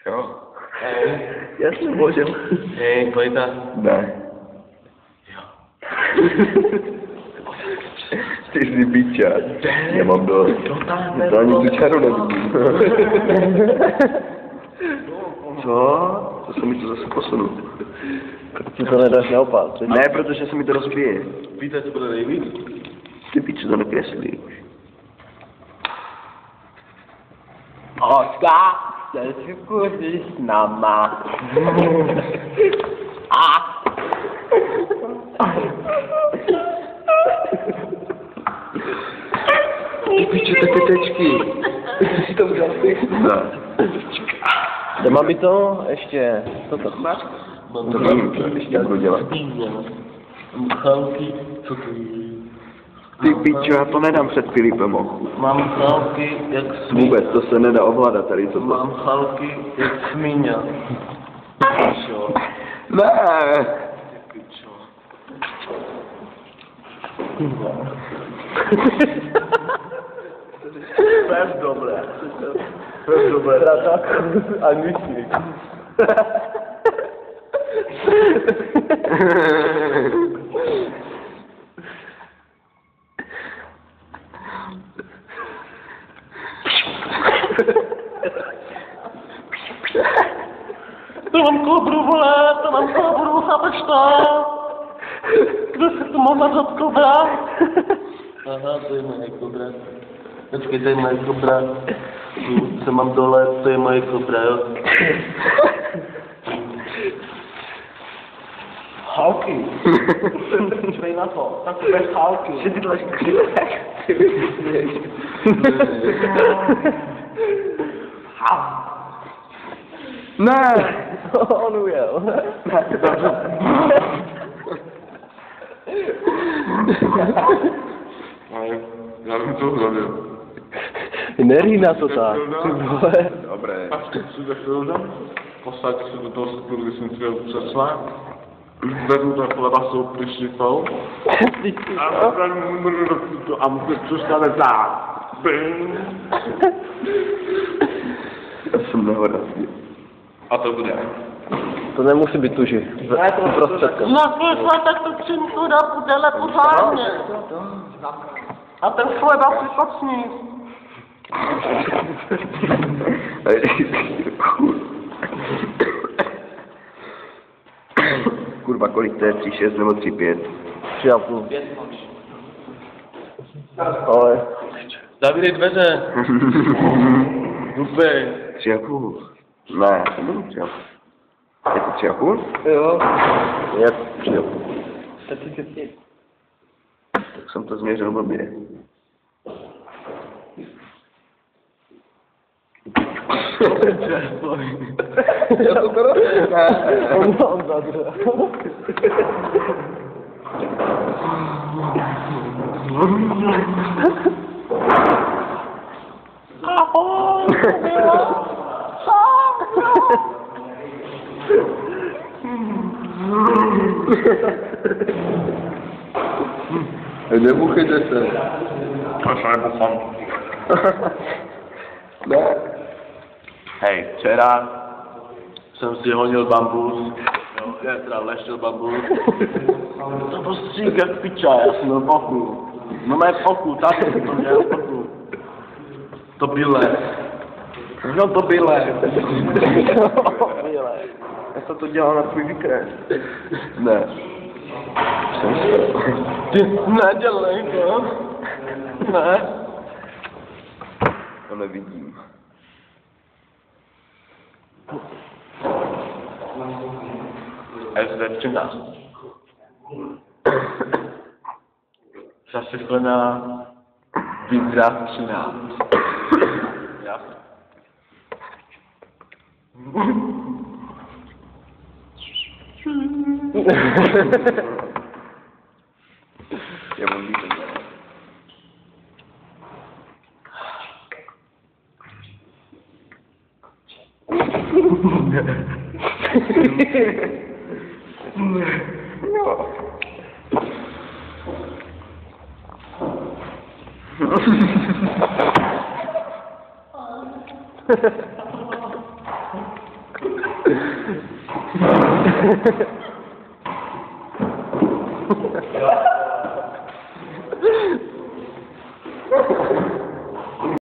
Jo. Jasně, bože. Hej, pojďte. Ne. Jo. Ty jsi biča. Já mám dost. To ani tu čaru nevidím. Co? To se mi to zase posunu. Ty to nedáš naopak. Ne, protože se mi to rozbije. Víte, co bude nejvíc? Ty piču to nekreslíš. Oskar, chceš si kuřit s náma? Ty piču, ty tečky. Ty si to udělal ty? Ne. Kde mám být to? Ještě. Co to? To vím, co ještě budu dělat. Chalky, co ty? Ty pičo, já to nedám před Filipem ochu. Mám chalky jak svíňa. Vůbec, to se nedá ovládat tady, co to. Mám chalky jak svíňa. Pičo. Ne. Pičo. To je dobré. To je dobré. Tak anglicky. To mám kobru, vole, to mám kobru, chápeš to? Kdo se to mohl nazvat kobra? Aha, to je moje kobra. Počkej, to je moje kobra. Tu, co mám dole, to je moje kobra, jo? Chalky. Počkej na to. Tak to bez chalky. Že ty tlačíš křivek. Ty vysvětlíš. Ne. On ujel. Ne, dobře. Já bych to hlavil. Neří na to tak. Ty vole. Dobré. A si to chvilda, posaďte se do toho světlu, kdy jsem chtěl přesla. Vezmu to chleba s tou plišnicou. A to stane tak. Bing. Já jsem nehorazný. A to bude. To nemusí být tuži. Prostředkem. No slyšle, tak to činku dá pudele pořádně. A ten chleba si pak sníst. Kurva, kolik to je? 3,6 nebo 3,5? 3,5. Ale. Zavírej dveře. Dupej. 3,5. Ne, to bylo 3,5. Je to 3,5? Jo. Je 3,5. Tak jsem to změřil blbě. Já to to On zadře. Nebuchejte se. To se nebuchám. Ne. Hej, včera jsem si honil bambus, jo, já teda leštil bambus. To byl střík jak piča, já jsem měl pochu. No mé pochu, tak jsem to měl pochu. To byle. No to byle. Já jsem to dělal na tvůj výkres. Ne. Ty nedělej to. Ne. To nevidím. S13. Zasyplená Vidra 13. Jasně. Já mám víc. No. Jo.